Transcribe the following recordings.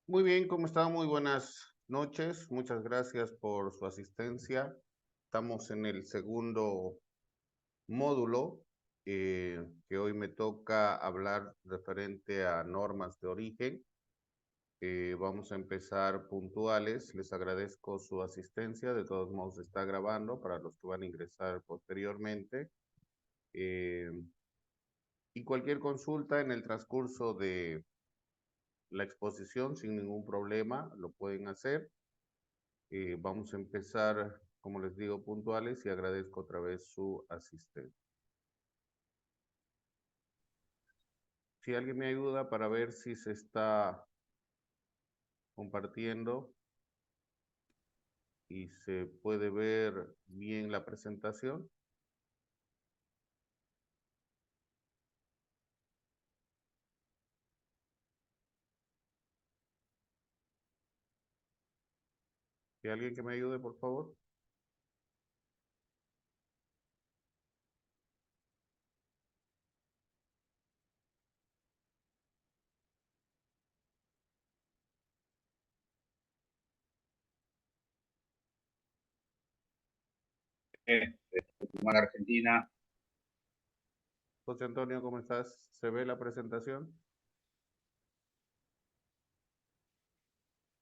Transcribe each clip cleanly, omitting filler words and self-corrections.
Muy bien, ¿cómo está? Muy buenas noches. Muchas gracias por su asistencia. Estamos en el segundo módulo que hoy me toca hablar referente a normas de origen. Vamos a empezar puntuales. Les agradezco su asistencia. De todos modos, se está grabando para los que van a ingresar posteriormente. Eh, y cualquier consulta en el transcurso de la exposición, sin ningún problema, lo pueden hacer. Vamos a empezar, como les digo, puntuales y agradezco otra vez su asistencia. Si alguien me ayuda para ver si se está compartiendo y se puede ver bien la presentación. Si alguien que me ayude, por favor. Tucumán, Argentina. José Antonio, ¿cómo estás? ¿Se ve la presentación?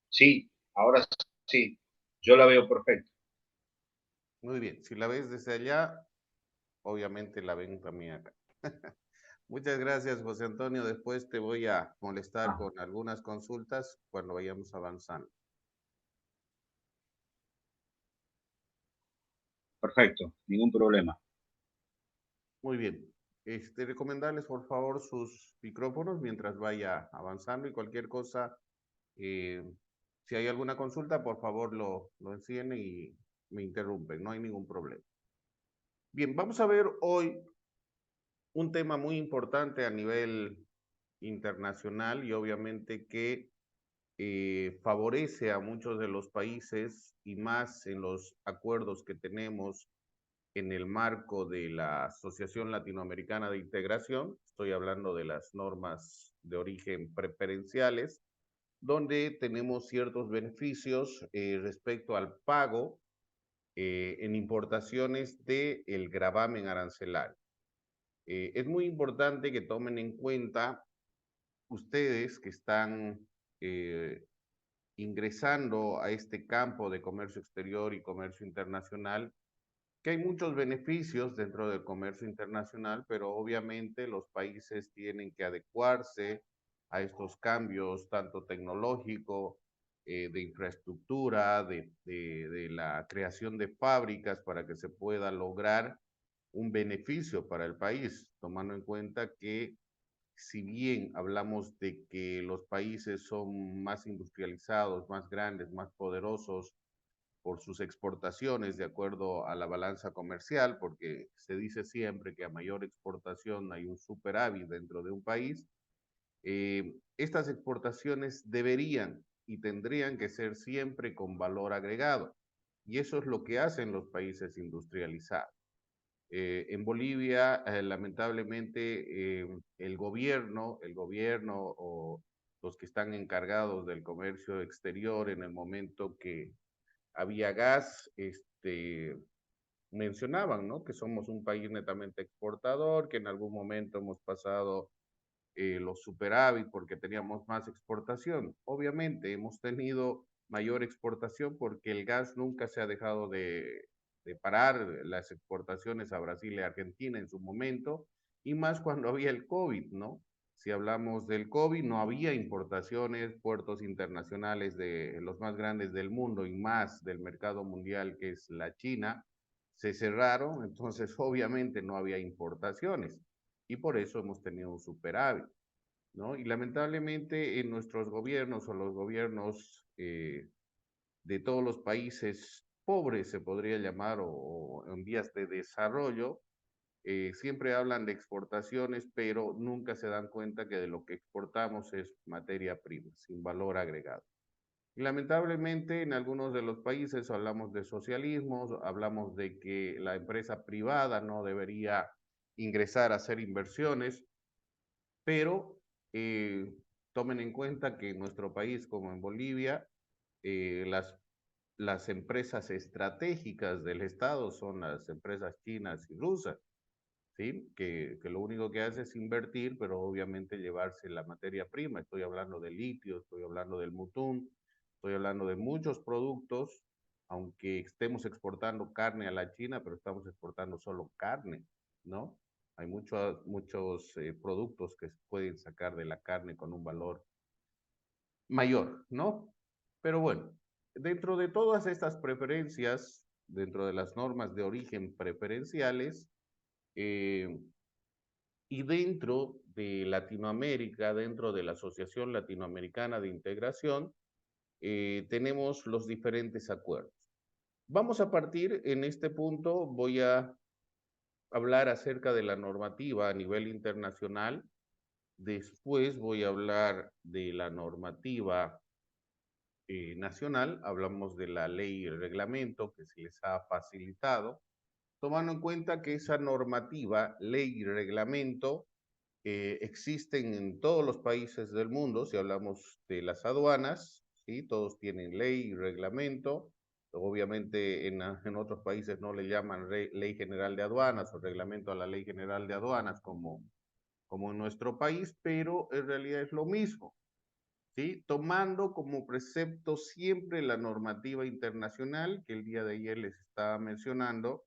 Sí, ahora sí, yo la veo perfecta. Muy bien. Si la ves desde allá, obviamente la ven también acá. Muchas gracias, José Antonio. Después te voy a molestar Ah, con algunas consultas cuando vayamos avanzando. perfecto, ningún problema. Muy bien. Recomendarles por favor sus micrófonos mientras vaya avanzando y cualquier cosa, eh, si hay alguna consulta, por favor lo encienden y me interrumpen, no hay ningún problema. Bien, vamos a ver hoy un tema muy importante a nivel internacional y obviamente que favorece a muchos de los países y más en los acuerdos que tenemos en el marco de la Asociación Latinoamericana de Integración. Estoy hablando de las normas de origen preferenciales, donde tenemos ciertos beneficios respecto al pago en importaciones del gravamen arancelario. Es muy importante que tomen en cuenta ustedes que están eh, ingresando a este campo de comercio exterior y comercio internacional, que hay muchos beneficios dentro del comercio internacional, pero obviamente los países tienen que adecuarse a estos cambios, tanto tecnológico, de infraestructura, de la creación de fábricas para que se pueda lograr un beneficio para el país, tomando en cuenta que si bien hablamos de que los países son más industrializados, más grandes, más poderosos, por sus exportaciones de acuerdo a la balanza comercial, porque se dice siempre que a mayor exportación hay un superávit dentro de un país. Estas exportaciones deberían y tendrían que ser siempre con valor agregado. Y eso es lo que hacen los países industrializados. En Bolivia, lamentablemente, el gobierno o los que están encargados del comercio exterior en el momento que había gas, mencionaban, ¿no? Que somos un país netamente exportador, que en algún momento hemos pasado los superávit porque teníamos más exportación. Obviamente hemos tenido mayor exportación porque el gas nunca se ha dejado de parar las exportaciones a Brasil y Argentina en su momento, y más cuando había el COVID, ¿no? Si hablamos del COVID, no había importaciones, puertos internacionales de los más grandes del mundo y más del mercado mundial, que es la China, se cerraron, entonces obviamente no había importaciones y por eso hemos tenido un superávit, ¿no? Y lamentablemente en nuestros gobiernos o los gobiernos de todos los países pobres, se podría llamar, o en vías de desarrollo, siempre hablan de exportaciones, pero nunca se dan cuenta que de lo que exportamos es materia prima, sin valor agregado. Y lamentablemente en algunos de los países hablamos de socialismo, hablamos de que la empresa privada no debería ingresar a hacer inversiones, pero Tomen en cuenta que en nuestro país, como en Bolivia, eh, las, las empresas estratégicas del Estado son las empresas chinas y rusas, ¿sí? Que lo único que hace es invertir, pero obviamente llevarse la materia prima. Estoy hablando de litio, estoy hablando del mutún, estoy hablando de muchos productos, aunque estemos exportando carne a la China, pero estamos exportando solo carne, ¿no? Hay muchos productos que se pueden sacar de la carne con un valor mayor, ¿no? Pero bueno, dentro de todas estas preferencias, dentro de las normas de origen preferenciales, eh, y dentro de Latinoamérica, dentro de la Asociación Latinoamericana de Integración, tenemos los diferentes acuerdos. Vamos a partir en este punto, voy a hablar acerca de la normativa a nivel internacional, después voy a hablar de la normativa nacional, hablamos de la ley y el reglamento que se les ha facilitado, tomando en cuenta que esa normativa, ley y reglamento, existen en todos los países del mundo. Si hablamos de las aduanas, ¿sí? Todos tienen ley y reglamento. Obviamente en otros países no le llaman ley general de aduanas o reglamento a la ley general de aduanas como en nuestro país, pero en realidad es lo mismo, ¿sí? Tomando como precepto siempre la normativa internacional que el día de ayer les estaba mencionando,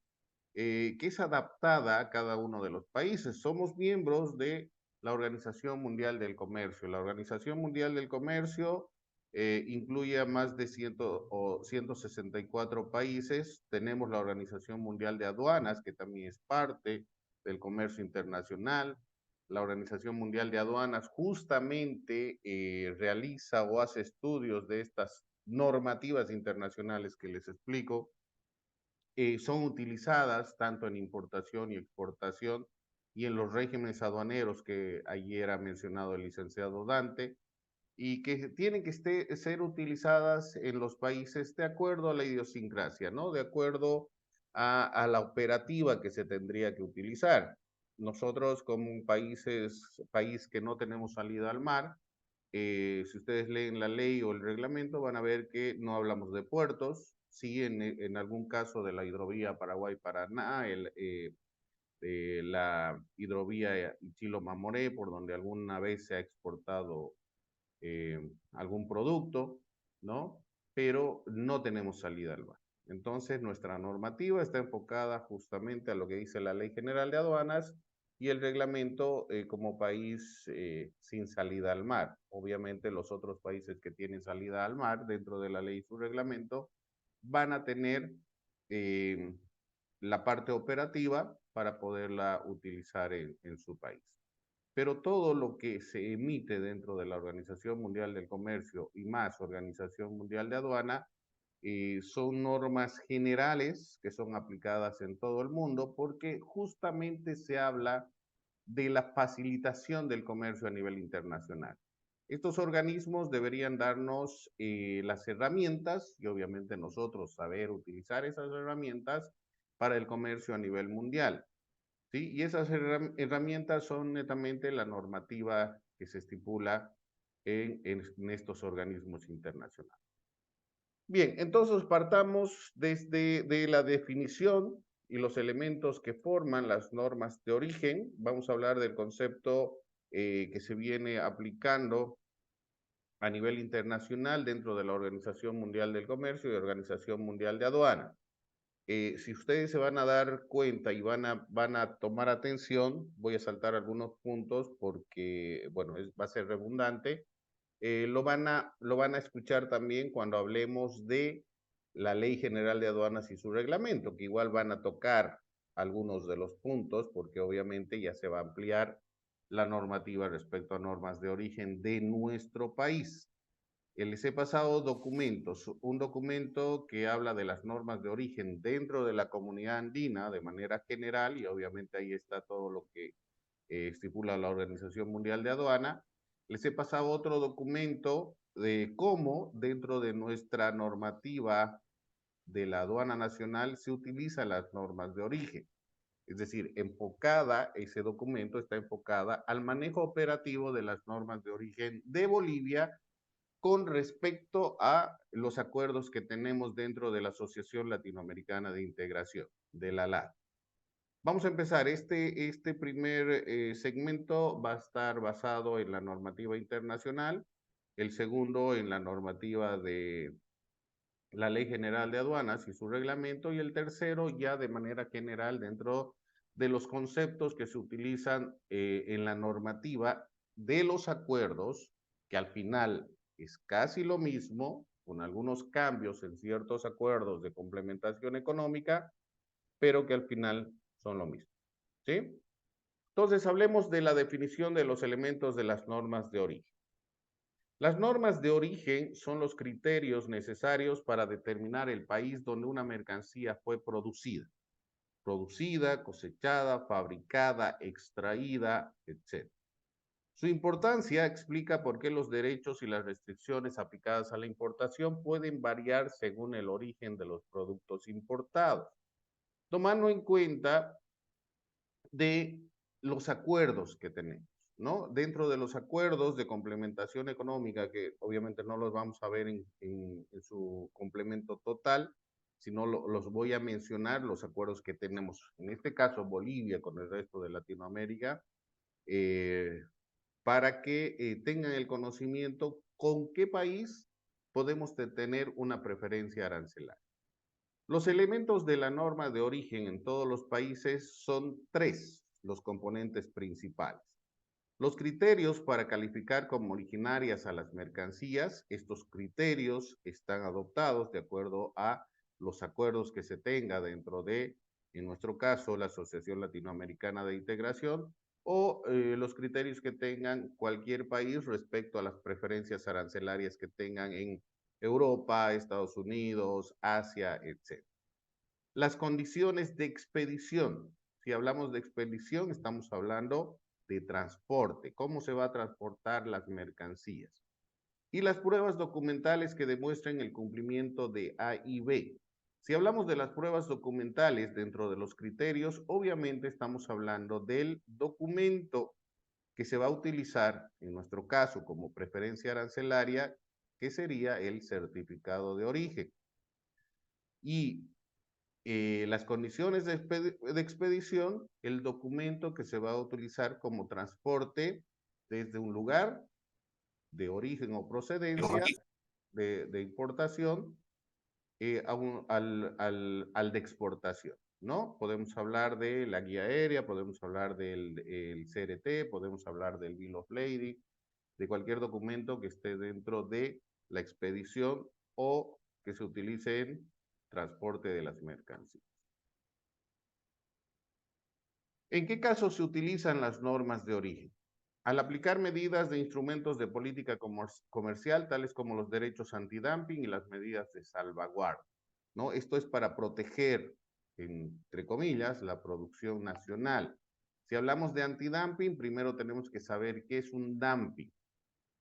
que es adaptada a cada uno de los países. Somos miembros de la Organización Mundial del Comercio. La Organización Mundial del Comercio incluye a más de 164 países. Tenemos la Organización Mundial de Aduanas, que también es parte del comercio internacional. La Organización Mundial de Aduanas justamente realiza o hace estudios de estas normativas internacionales que les explico. Son utilizadas tanto en importación y exportación y en los regímenes aduaneros que ayer ha mencionado el licenciado Dante, y que tienen que ser utilizadas en los países de acuerdo a la idiosincrasia, ¿no? De acuerdo a la operativa que se tendría que utilizar. Nosotros como un país que no tenemos salida al mar, si ustedes leen la ley o el reglamento, van a ver que no hablamos de puertos, sí en algún caso de la hidrovía Paraguay-Paraná, la hidrovía Chilo-Mamoré, por donde alguna vez se ha exportado algún producto, ¿no? Pero no tenemos salida al mar. Entonces, nuestra normativa está enfocada justamente a lo que dice la Ley General de Aduanas y el reglamento como país sin salida al mar. Obviamente, los otros países que tienen salida al mar dentro de la ley y su reglamento van a tener eh, la parte operativa para poderla utilizar en su país. Pero todo lo que se emite dentro de la Organización Mundial del Comercio y más Organización Mundial de Aduana son normas generales que son aplicadas en todo el mundo porque justamente se habla de la facilitación del comercio a nivel internacional. Estos organismos deberían darnos las herramientas y obviamente nosotros saber utilizar esas herramientas para el comercio a nivel mundial. ¿Sí? Y esas herramientas son netamente la normativa que se estipula en estos organismos internacionales. Bien, entonces partamos desde de la definición y los elementos que forman las normas de origen. Vamos a hablar del concepto que se viene aplicando a nivel internacional dentro de la Organización Mundial del Comercio y Organización Mundial de Aduana. Si ustedes se van a dar cuenta y van a tomar atención, voy a saltar algunos puntos porque, bueno, va a ser redundante. Lo van a escuchar también cuando hablemos de la Ley General de Aduanas y su reglamento, que igual van a tocar algunos de los puntos porque obviamente ya se va a ampliar la normativa respecto a normas de origen de nuestro país. Les he pasado documentos, un documento que habla de las normas de origen dentro de la comunidad andina de manera general y obviamente ahí está todo lo que estipula la Organización Mundial de Aduana. Les he pasado otro documento de cómo dentro de nuestra normativa de la aduana nacional se utilizan las normas de origen. Es decir, enfocada, ese documento está enfocada al manejo operativo de las normas de origen de Bolivia con respecto a los acuerdos que tenemos dentro de la Asociación Latinoamericana de Integración, de la LAD. Vamos a empezar. Este primer segmento va a estar basado en la normativa internacional, el segundo en la normativa de la Ley General de Aduanas y su reglamento, y el tercero ya de manera general dentro de los conceptos que se utilizan en la normativa de los acuerdos, que al final es casi lo mismo, con algunos cambios en ciertos acuerdos de complementación económica, pero que al final son lo mismo. ¿Sí? Entonces, hablemos de la definición de los elementos de las normas de origen. Las normas de origen son los criterios necesarios para determinar el país donde una mercancía fue producida, cosechada, fabricada, extraída, etc. Su importancia explica por qué los derechos y las restricciones aplicadas a la importación pueden variar según el origen de los productos importados, tomando en cuenta de los acuerdos que tenemos, ¿no? Dentro de los acuerdos de complementación económica, que obviamente no los vamos a ver en su complemento total, sino los voy a mencionar, los acuerdos que tenemos, en este caso Bolivia con el resto de Latinoamérica, eh, para que tengan el conocimiento con qué país podemos tener una preferencia arancelaria. Los elementos de la norma de origen en todos los países son tres los componentes principales. Los criterios para calificar como originarias a las mercancías, estos criterios están adoptados de acuerdo a los acuerdos que se tenga dentro de, en nuestro caso, la Asociación Latinoamericana de Integración, o los criterios que tengan cualquier país respecto a las preferencias arancelarias que tengan en Europa, Estados Unidos, Asia, etc. Las condiciones de expedición. Si hablamos de expedición, estamos hablando de transporte, cómo se va a transportar las mercancías. Y las pruebas documentales que demuestren el cumplimiento de A y B. Si hablamos de las pruebas documentales dentro de los criterios, obviamente estamos hablando del documento que se va a utilizar, en nuestro caso, como preferencia arancelaria, que sería el certificado de origen. Y las condiciones de expedición, el documento que se va a utilizar como transporte desde un lugar de origen o procedencia de importación al de exportación, ¿no? Podemos hablar de la guía aérea, podemos hablar del CRT, podemos hablar del Bill of Lading, de cualquier documento que esté dentro de la expedición o que se utilice en transporte de las mercancías. ¿En qué casos se utilizan las normas de origen? Al aplicar medidas de instrumentos de política comercial, tales como los derechos antidumping y las medidas de salvaguardia, ¿no? Esto es para proteger, entre comillas, la producción nacional. Si hablamos de antidumping, primero tenemos que saber qué es un dumping.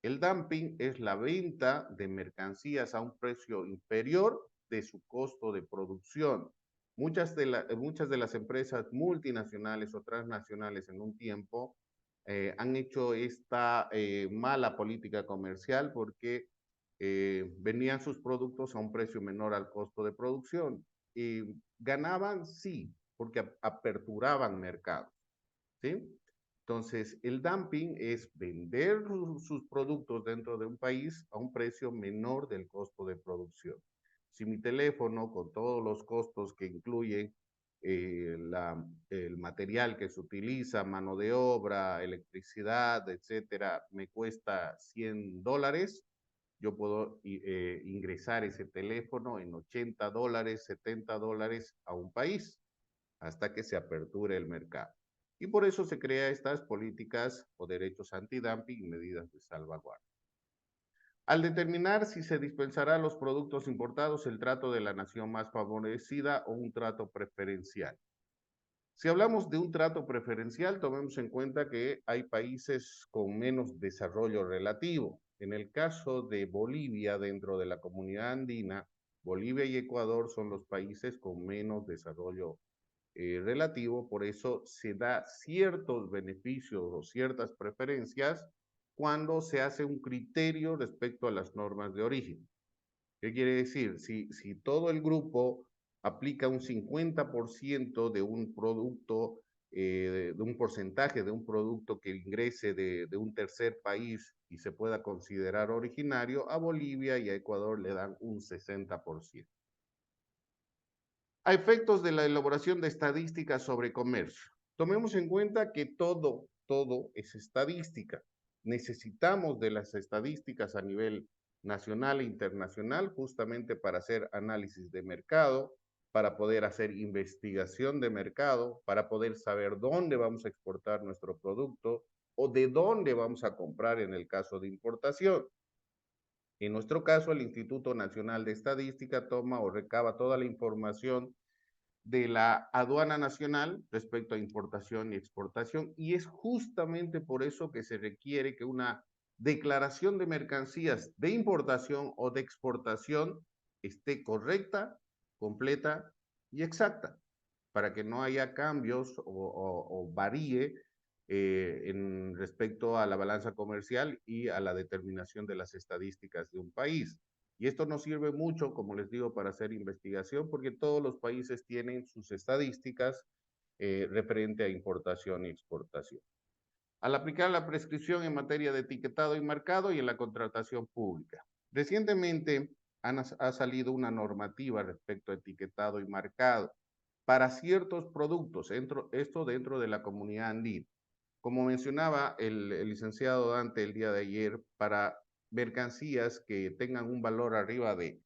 El dumping es la venta de mercancías a un precio inferior de su costo de producción. Muchas de las empresas multinacionales o transnacionales en un tiempo han hecho esta mala política comercial porque vendían sus productos a un precio menor al costo de producción. Y ganaban, sí, porque aperturaban mercados, ¿sí? Entonces, el dumping es vender sus productos dentro de un país a un precio menor del costo de producción. Si mi teléfono, con todos los costos que incluye el material que se utiliza, mano de obra, electricidad, etcétera, me cuesta $100, yo puedo ingresar ese teléfono en $80, $70 a un país hasta que se aperture el mercado. Y por eso se crean estas políticas o derechos antidumping y medidas de salvaguardia. Al determinar si se dispensará a los productos importados el trato de la nación más favorecida o un trato preferencial. Si hablamos de un trato preferencial, tomemos en cuenta que hay países con menos desarrollo relativo. En el caso de Bolivia, dentro de la comunidad andina, Bolivia y Ecuador son los países con menos desarrollo relativo, por eso se da ciertos beneficios o ciertas preferencias cuando se hace un criterio respecto a las normas de origen. ¿Qué quiere decir? Si todo el grupo aplica un 50% de un producto, de un porcentaje de un producto que ingrese de un tercer país y se pueda considerar originario, a Bolivia y a Ecuador le dan un 60%. A efectos de la elaboración de estadísticas sobre comercio, tomemos en cuenta que todo es estadística. Necesitamos de las estadísticas a nivel nacional e internacional justamente para hacer análisis de mercado, para poder hacer investigación de mercado, para poder saber dónde vamos a exportar nuestro producto o de dónde vamos a comprar en el caso de importación. En nuestro caso, el Instituto Nacional de Estadística toma o recaba toda la información de la aduana nacional respecto a importación y exportación, y es justamente por eso que se requiere que una declaración de mercancías de importación o de exportación esté correcta, completa y exacta, para que no haya cambios o varíe en respecto a la balanza comercial y a la determinación de las estadísticas de un país. Y esto nos sirve mucho, como les digo, para hacer investigación, porque todos los países tienen sus estadísticas referente a importación y exportación. Al aplicar la prescripción en materia de etiquetado y marcado y en la contratación pública. Recientemente ha salido una normativa respecto a etiquetado y marcado para ciertos productos, esto dentro de la comunidad andina. Como mencionaba el licenciado Dante el día de ayer, para mercancías que tengan un valor arriba de,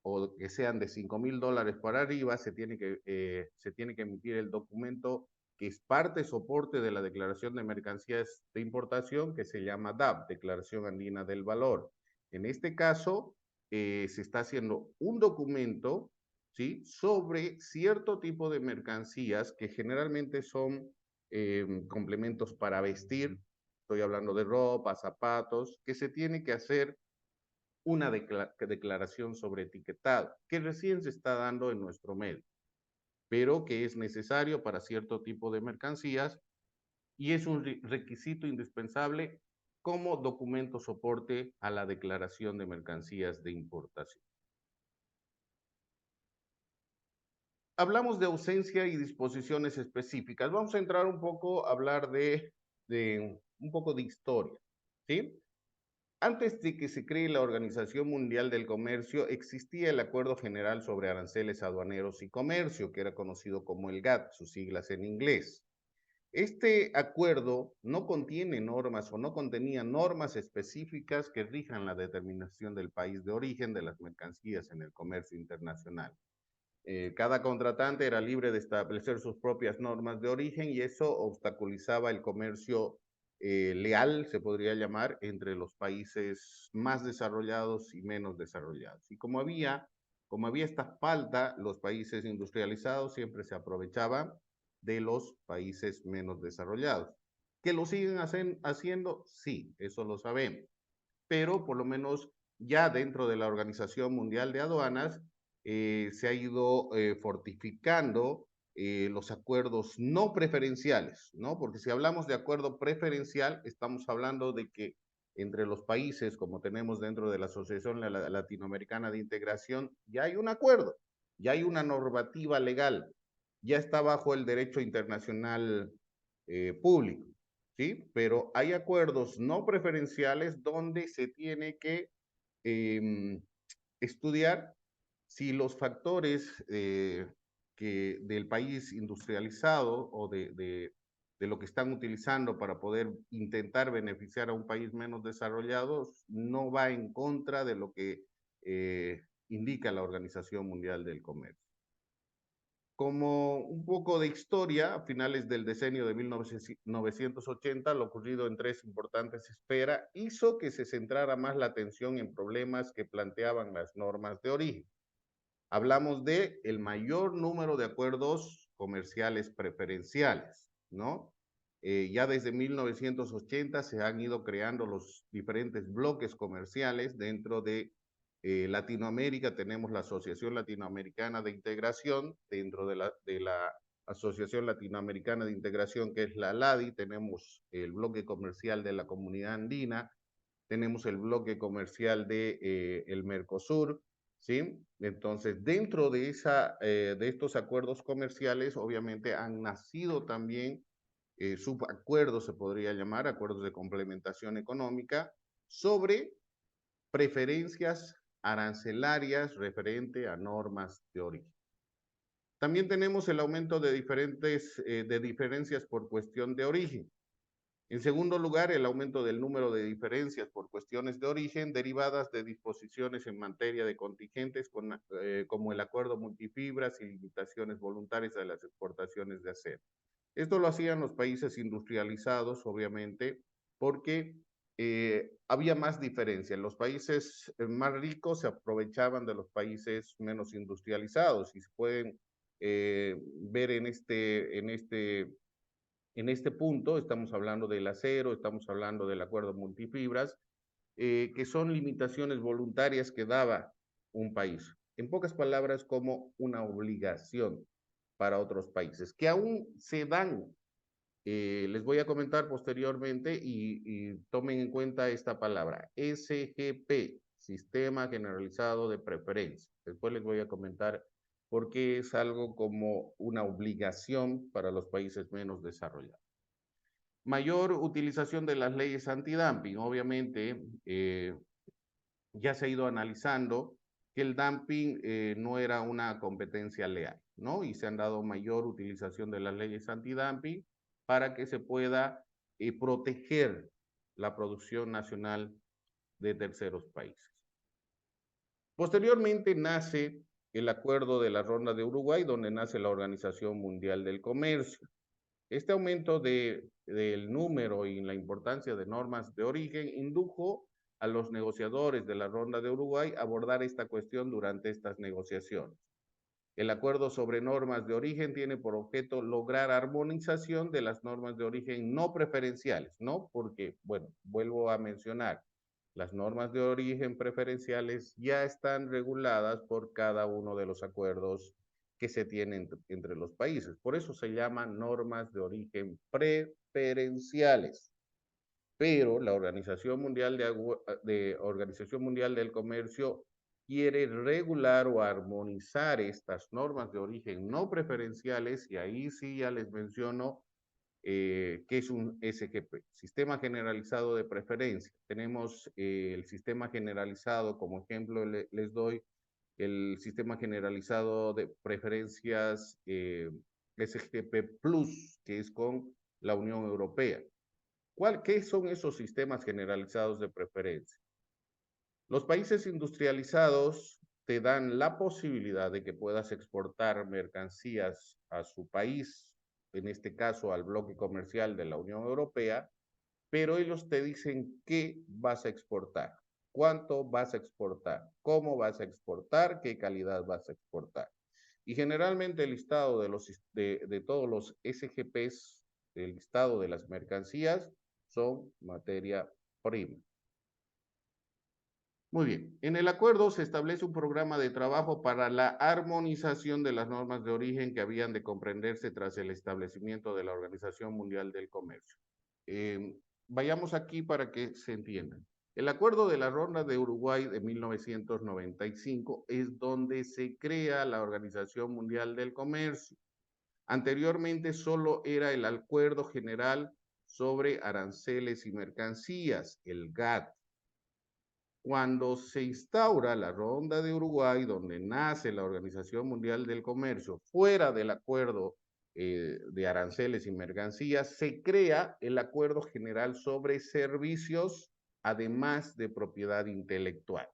o que sean de $5,000 para arriba, se tiene que emitir el documento que es parte soporte de la Declaración de Mercancías de Importación, que se llama DAB, Declaración Andina del Valor. En este caso, se está haciendo un documento, ¿sí?, sobre cierto tipo de mercancías que generalmente son complementos para vestir. Estoy hablando de ropa, zapatos, que se tiene que hacer una declaración sobre etiquetado, que recién se está dando en nuestro medio, pero que es necesario para cierto tipo de mercancías y es un requisito indispensable como documento soporte a la declaración de mercancías de importación. Hablamos de ausencia y disposiciones específicas. Vamos a entrar un poco a hablar de un poco de historia, ¿sí? Antes de que se cree la Organización Mundial del Comercio, existía el Acuerdo General sobre Aranceles Aduaneros y Comercio, que era conocido como el GATT, sus siglas en inglés. Este acuerdo no contiene normas o no contenía normas específicas que rijan la determinación del país de origen de las mercancías en el comercio internacional. Cada contratante era libre de establecer sus propias normas de origen y eso obstaculizaba el comercio leal, se podría llamar, entre los países más desarrollados y menos desarrollados. Y como había esta falta, los países industrializados siempre se aprovechaban de los países menos desarrollados. ¿Que lo siguen haciendo? Sí, eso lo sabemos. Pero por lo menos ya dentro de la Organización Mundial de Aduanas se ha ido fortificando los acuerdos no preferenciales, ¿no? Porque si hablamos de acuerdo preferencial, estamos hablando de que entre los países, como tenemos dentro de la Asociación Latinoamericana de Integración, ya hay un acuerdo, ya hay una normativa legal, ya está bajo el derecho internacional público, ¿sí? Pero hay acuerdos no preferenciales donde se tiene que estudiar si los factores del país industrializado o de lo que están utilizando para poder intentar beneficiar a un país menos desarrollado no va en contra de lo que indica la Organización Mundial del Comercio. Como un poco de historia, a finales del decenio de 1980, lo ocurrido en tres importantes esferas hizo que se centrara más la atención en problemas que planteaban las normas de origen. Hablamos de el mayor número de acuerdos comerciales preferenciales, ¿no? Ya desde 1980 se han ido creando los diferentes bloques comerciales dentro de Latinoamérica. Tenemos la Asociación Latinoamericana de Integración dentro de la Asociación Latinoamericana de Integración, que es la ALADI, tenemos el bloque comercial de la Comunidad Andina, tenemos el bloque comercial de el Mercosur, ¿sí? Entonces, dentro de estos acuerdos comerciales, obviamente han nacido también subacuerdos, se podría llamar, acuerdos de complementación económica, sobre preferencias arancelarias referente a normas de origen. También tenemos el aumento de diferencias por cuestión de origen. En segundo lugar, el aumento del número de diferencias por cuestiones de origen derivadas de disposiciones en materia de contingentes como el acuerdo multifibras y limitaciones voluntarias de las exportaciones de acero. Esto lo hacían los países industrializados, obviamente, porque había más diferencia. Los países más ricos se aprovechaban de los países menos industrializados y se pueden ver en este punto. Estamos hablando del acero, estamos hablando del acuerdo multifibras, que son limitaciones voluntarias que daba un país. En pocas palabras, como una obligación para otros países, que aún se dan. Les voy a comentar posteriormente y tomen en cuenta esta palabra, SGP, Sistema Generalizado de Preferencia. Después les voy a comentar por qué es algo como una obligación para los países menos desarrollados. Mayor utilización de las leyes antidumping. Obviamente, ya se ha ido analizando que el dumping no era una competencia leal, ¿no? Y se han dado mayor utilización de las leyes antidumping para que se pueda proteger la producción nacional de terceros países. Posteriormente nace el acuerdo de la Ronda de Uruguay, donde nace la Organización Mundial del Comercio. Este aumento del número y la importancia de normas de origen indujo a los negociadores de la Ronda de Uruguay a abordar esta cuestión durante estas negociaciones. El acuerdo sobre normas de origen tiene por objeto lograr armonización de las normas de origen no preferenciales, ¿no? Porque, bueno, vuelvo a mencionar, las normas de origen preferenciales ya están reguladas por cada uno de los acuerdos que se tienen entre los países. Por eso se llaman normas de origen preferenciales. Pero la Organización Mundial del Comercio quiere regular o armonizar estas normas de origen no preferenciales, y ahí sí ya les menciono qué es un SGP, Sistema Generalizado de Preferencia. Tenemos el Sistema Generalizado, como ejemplo les doy el Sistema Generalizado de Preferencias SGP Plus, que es con la Unión Europea. ¿Qué son esos sistemas generalizados de preferencia? Los países industrializados te dan la posibilidad de que puedas exportar mercancías a su país, en este caso al bloque comercial de la Unión Europea, pero ellos te dicen qué vas a exportar, cuánto vas a exportar, cómo vas a exportar, qué calidad vas a exportar. Y generalmente el listado de todos los SGPs, el listado de las mercancías, son materia prima. Muy bien, en el acuerdo se establece un programa de trabajo para la armonización de las normas de origen que habían de comprenderse tras el establecimiento de la Organización Mundial del Comercio. Vayamos aquí para que se entienda. El acuerdo de la Ronda de Uruguay de 1995 es donde se crea la Organización Mundial del Comercio. Anteriormente solo era el Acuerdo General sobre Aranceles y Mercancías, el GATT. Cuando se instaura la Ronda de Uruguay, donde nace la Organización Mundial del Comercio, fuera del acuerdo de aranceles y mercancías, se crea el Acuerdo General sobre Servicios, además de propiedad intelectual.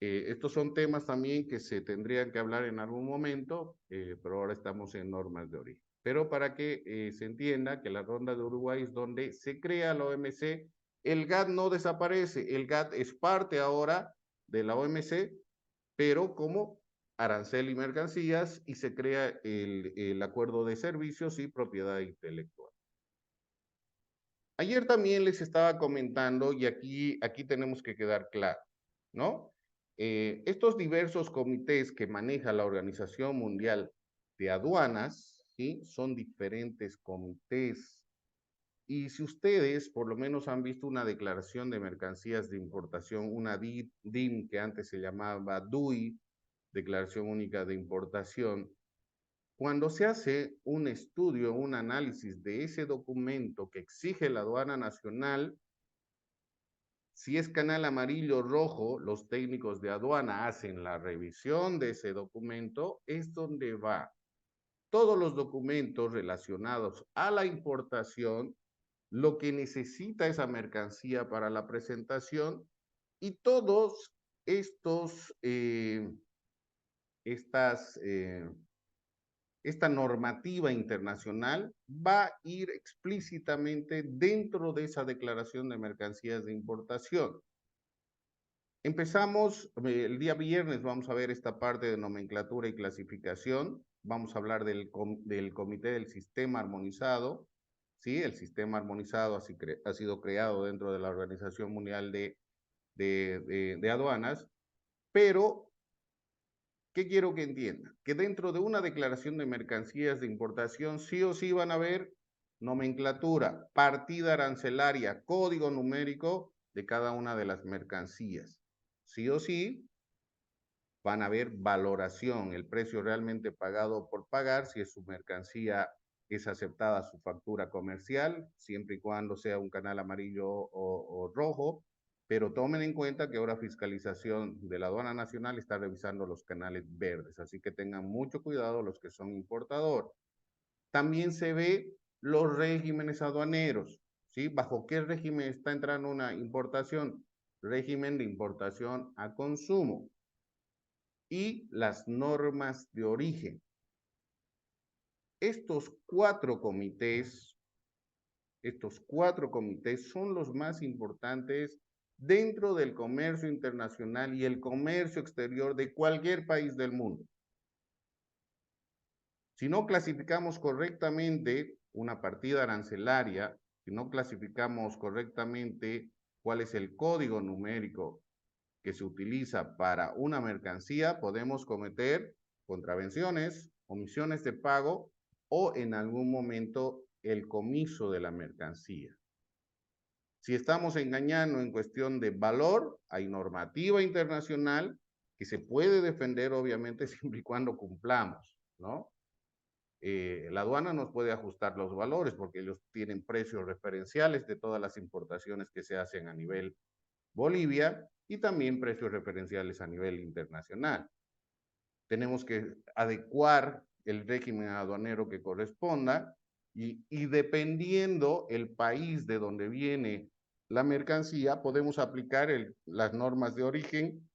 Estos son temas también que se tendrían que hablar en algún momento, pero ahora estamos en normas de origen. Pero para que se entienda que la Ronda de Uruguay es donde se crea la OMC, el GATT no desaparece, el GATT es parte ahora de la OMC, pero como arancel y mercancías, y se crea el acuerdo de servicios y propiedad intelectual. Ayer también les estaba comentando, y aquí tenemos que quedar claro, ¿no? Estos diversos comités que maneja la Organización Mundial de Aduanas, ¿sí? Son diferentes comités. Y si ustedes por lo menos han visto una declaración de mercancías de importación, una DIM que antes se llamaba DUI, Declaración Única de Importación, cuando se hace un estudio, un análisis de ese documento que exige la aduana nacional, si es canal amarillo o rojo, los técnicos de aduana hacen la revisión de ese documento, es donde va todos los documentos relacionados a la importación, lo que necesita esa mercancía para la presentación y todos estos, esta normativa internacional va a ir explícitamente dentro de esa declaración de mercancías de importación. Empezamos el día viernes, vamos a ver esta parte de nomenclatura y clasificación. Vamos a hablar del Comité del Sistema Armonizado. ¿Sí? El sistema armonizado ha sido creado dentro de la Organización Mundial de Aduanas, pero ¿qué quiero que entiendan? Que dentro de una declaración de mercancías de importación sí o sí van a ver nomenclatura, partida arancelaria, código numérico de cada una de las mercancías. Sí o sí van a ver valoración, el precio realmente pagado por pagar, si es su mercancía es aceptada su factura comercial, siempre y cuando sea un canal amarillo o rojo, pero tomen en cuenta que ahora Fiscalización de la Aduana Nacional está revisando los canales verdes, así que tengan mucho cuidado los que son importadores. También se ve los regímenes aduaneros, ¿sí? ¿Bajo qué régimen está entrando una importación? Régimen de importación a consumo. Y las normas de origen. Estos cuatro comités son los más importantes dentro del comercio internacional y el comercio exterior de cualquier país del mundo. Si no clasificamos correctamente una partida arancelaria, si no clasificamos correctamente cuál es el código numérico que se utiliza para una mercancía, podemos cometer contravenciones, omisiones de pago o en algún momento el comiso de la mercancía. Si estamos engañando en cuestión de valor, hay normativa internacional que se puede defender obviamente siempre y cuando cumplamos, ¿no? La aduana nos puede ajustar los valores porque ellos tienen precios referenciales de todas las importaciones que se hacen a nivel Bolivia y también precios referenciales a nivel internacional. Tenemos que adecuar el régimen aduanero que corresponda y dependiendo el país de donde viene la mercancía, podemos aplicar las normas de origen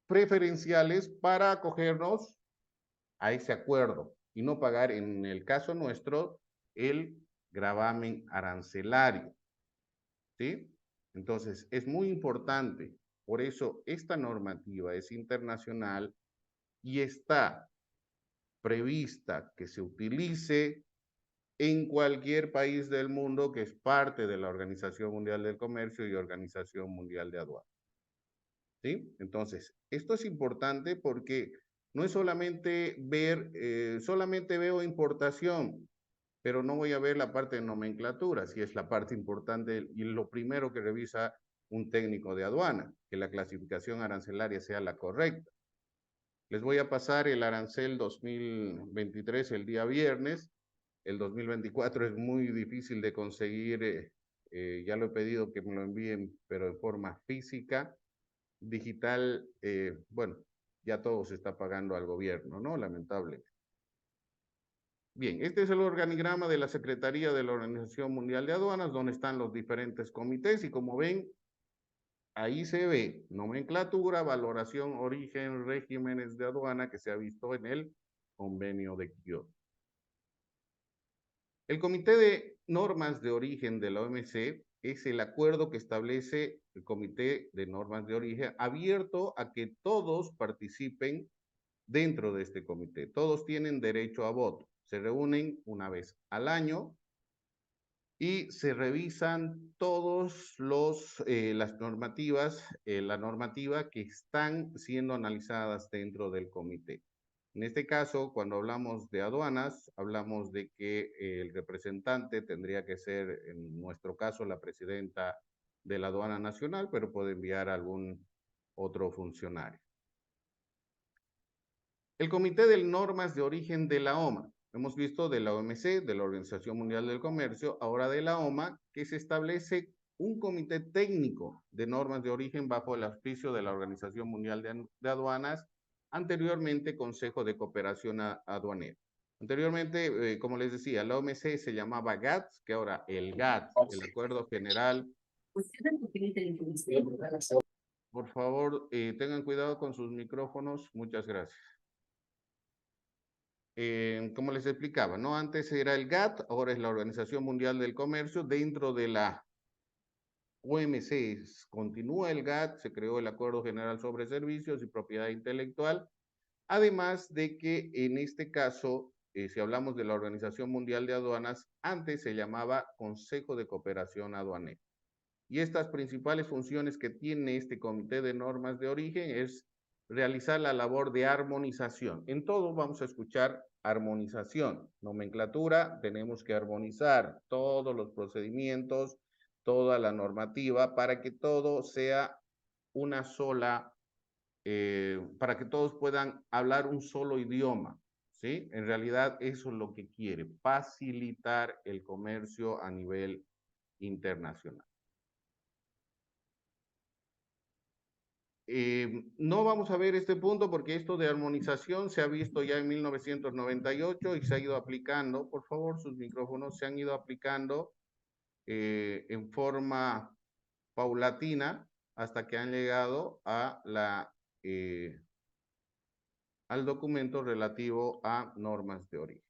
preferenciales para acogernos a ese acuerdo y no pagar, en el caso nuestro, el gravamen arancelario. ¿Sí? Entonces, es muy importante. Por eso, esta normativa es internacional y está prevista que se utilice en cualquier país del mundo que es parte de la Organización Mundial del Comercio y Organización Mundial de Aduanas. ¿Sí? Entonces, esto es importante porque no es solamente ver, solamente veo importación, pero no voy a ver la parte de nomenclatura, si es la parte importante y lo primero que revisa un técnico de aduana, que la clasificación arancelaria sea la correcta. Les voy a pasar el arancel 2023 el día viernes. El 2024 es muy difícil de conseguir, ya lo he pedido que me lo envíen, pero de forma física. Digital, bueno, ya todo se está pagando al gobierno, ¿no? Lamentablemente. Bien, este es el organigrama de la Secretaría de la Organización Mundial de Aduanas, donde están los diferentes comités y como ven, ahí se ve nomenclatura, valoración, origen, regímenes de aduana que se ha visto en el convenio de Kioto. El Comité de Normas de Origen de la OMC es el acuerdo que establece el Comité de Normas de Origen abierto a que todos participen dentro de este comité. Todos tienen derecho a voto. Se reúnen una vez al año y se revisan todos las normativas, la normativa que están siendo analizadas dentro del comité. En este caso, cuando hablamos de aduanas, hablamos de que el representante tendría que ser, en nuestro caso, la presidenta de la aduana nacional, pero puede enviar a algún otro funcionario. El Comité de Normas de Origen de la OMA. Hemos visto de la OMC, de la Organización Mundial del Comercio, ahora de la OMA, que se establece un comité técnico de normas de origen bajo el auspicio de la Organización Mundial de Aduanas, anteriormente Consejo de Cooperación Aduanera. Anteriormente, como les decía, la OMC se llamaba GATT, que ahora el GATT, el Acuerdo General. Por favor, tengan cuidado con sus micrófonos. Muchas gracias. Como les explicaba, ¿no? Antes era el GATT, ahora es la Organización Mundial del Comercio. Dentro de la OMC continúa el GATT, se creó el Acuerdo General sobre Servicios y Propiedad Intelectual, además de que en este caso, si hablamos de la Organización Mundial de Aduanas, antes se llamaba Consejo de Cooperación Aduanera. Y estas principales funciones que tiene este Comité de Normas de Origen es realizar la labor de armonización. En todo vamos a escuchar armonización, nomenclatura, tenemos que armonizar todos los procedimientos, toda la normativa para que todo sea una sola, para que todos puedan hablar un solo idioma, ¿sí? En realidad eso es lo que quiere, facilitar el comercio a nivel internacional. No vamos a ver este punto porque esto de armonización se ha visto ya en 1998 y se ha ido aplicando, por favor, sus micrófonos se han ido aplicando en forma paulatina hasta que han llegado a al documento relativo a normas de origen.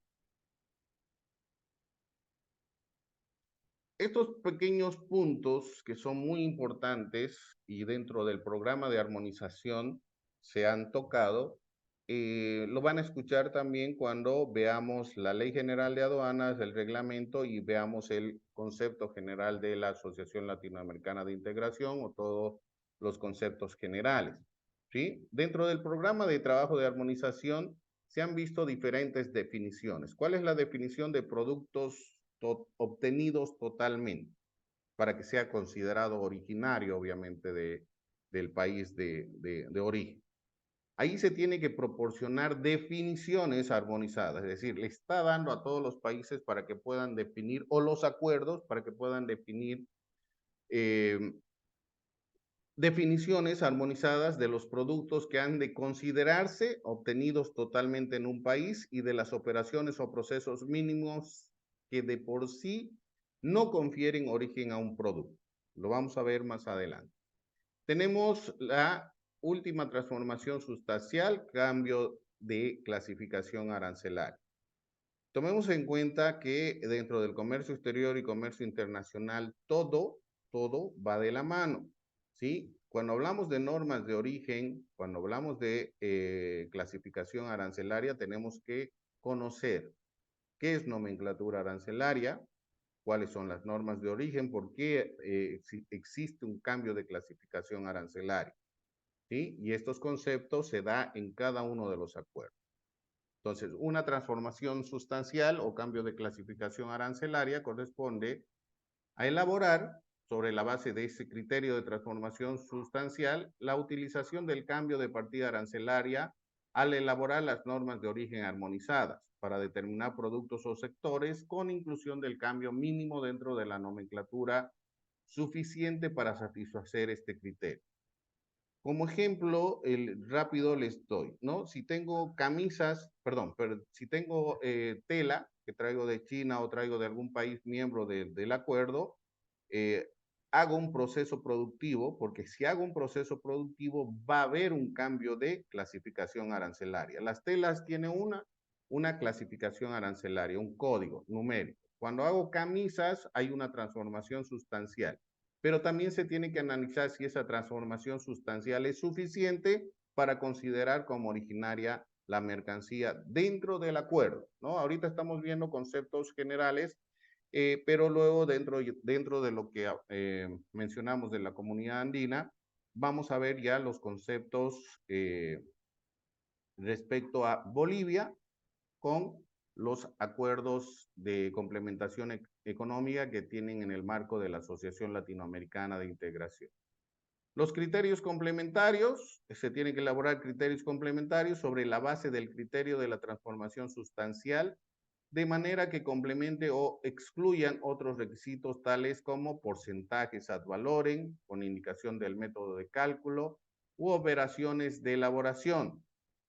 Estos pequeños puntos que son muy importantes y dentro del programa de armonización se han tocado, lo van a escuchar también cuando veamos la Ley General de Aduanas, el reglamento y veamos el concepto general de la Asociación Latinoamericana de Integración o todos los conceptos generales, ¿sí? Dentro del programa de trabajo de armonización se han visto diferentes definiciones. ¿Cuál es la definición de productos obtenidos totalmente, para que sea considerado originario, obviamente, del país de origen? Ahí se tiene que proporcionar definiciones armonizadas, es decir, le está dando a todos los países para que puedan definir, o los acuerdos para que puedan definir definiciones armonizadas de los productos que han de considerarse obtenidos totalmente en un país y de las operaciones o procesos mínimos que de por sí no confieren origen a un producto. Lo vamos a ver más adelante. Tenemos la última transformación sustancial, cambio de clasificación arancelaria. Tomemos en cuenta que dentro del comercio exterior y comercio internacional, todo va de la mano, ¿sí? Cuando hablamos de normas de origen, cuando hablamos de clasificación arancelaria, tenemos que conocer qué es nomenclatura arancelaria, cuáles son las normas de origen, por qué existe un cambio de clasificación arancelaria, ¿sí? Y estos conceptos se da en cada uno de los acuerdos. Entonces, una transformación sustancial o cambio de clasificación arancelaria corresponde a elaborar, sobre la base de ese criterio de transformación sustancial, la utilización del cambio de partida arancelaria al elaborar las normas de origen armonizadas para determinar productos o sectores con inclusión del cambio mínimo dentro de la nomenclatura suficiente para satisfacer este criterio. Como ejemplo, rápido les doy, ¿no? Si tengo camisas, perdón, pero si tengo tela que traigo de China o traigo de algún país miembro del acuerdo, hago un proceso productivo, porque si hago un proceso productivo va a haber un cambio de clasificación arancelaria. Las telas tienen una clasificación arancelaria, un código numérico. Cuando hago camisas hay una transformación sustancial, pero también se tiene que analizar si esa transformación sustancial es suficiente para considerar como originaria la mercancía dentro del acuerdo, ¿no? Ahorita estamos viendo conceptos generales, pero luego dentro de lo que mencionamos de la comunidad andina, vamos a ver ya los conceptos respecto a Bolivia con los acuerdos de complementación económica que tienen en el marco de la Asociación Latinoamericana de Integración. Los criterios complementarios, se tienen que elaborar criterios complementarios sobre la base del criterio de la transformación sustancial, de manera que complemente o excluyan otros requisitos tales como porcentajes ad valorem, con indicación del método de cálculo, u operaciones de elaboración.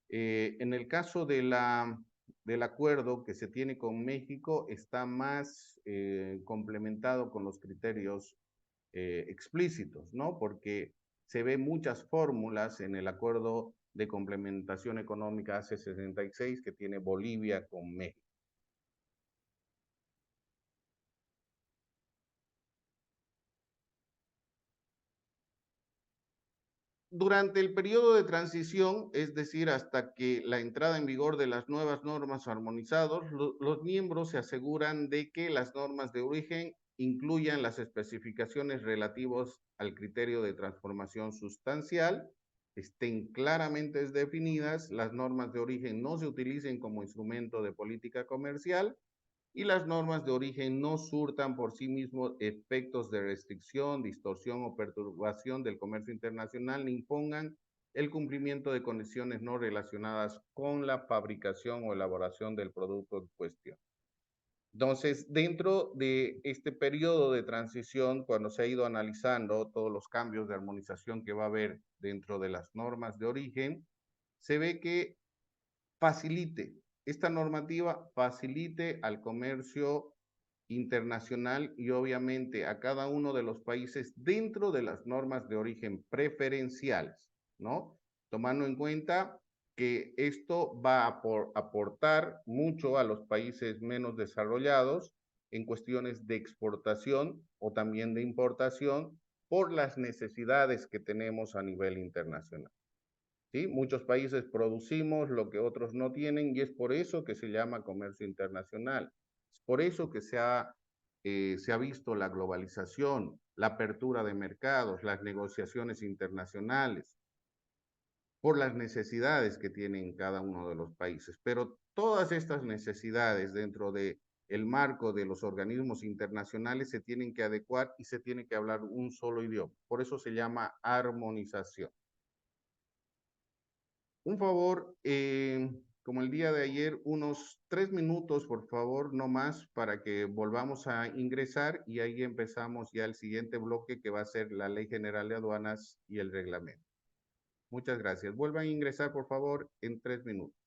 En el caso del acuerdo que se tiene con México, está más complementado con los criterios explícitos, ¿no? Porque se ven muchas fórmulas en el acuerdo de complementación económica AC66 que tiene Bolivia con México. Durante el periodo de transición, es decir, hasta que la entrada en vigor de las nuevas normas armonizadas, los miembros se aseguran de que las normas de origen incluyan las especificaciones relativas al criterio de transformación sustancial, estén claramente definidas, las normas de origen no se utilicen como instrumento de política comercial y las normas de origen no surtan por sí mismos efectos de restricción, distorsión o perturbación del comercio internacional, ni impongan el cumplimiento de condiciones no relacionadas con la fabricación o elaboración del producto en cuestión. Entonces, dentro de este periodo de transición, cuando se ha ido analizando todos los cambios de armonización que va a haber dentro de las normas de origen, se ve que esta normativa facilite al comercio internacional y obviamente a cada uno de los países dentro de las normas de origen preferenciales, ¿no? Tomando en cuenta que esto va a aportar mucho a los países menos desarrollados en cuestiones de exportación o también de importación por las necesidades que tenemos a nivel internacional. ¿Sí? Muchos países producimos lo que otros no tienen y es por eso que se llama comercio internacional. Es por eso que se ha visto la globalización, la apertura de mercados, las negociaciones internacionales, por las necesidades que tienen cada uno de los países. Pero todas estas necesidades dentro de el marco de los organismos internacionales se tienen que adecuar y se tiene que hablar un solo idioma. Por eso se llama armonización. Un favor, como el día de ayer, unos 3 minutos, por favor, no más, para que volvamos a ingresar y ahí empezamos ya el siguiente bloque que va a ser la Ley General de Aduanas y el reglamento. Muchas gracias. Vuelvan a ingresar, por favor, en 3 minutos.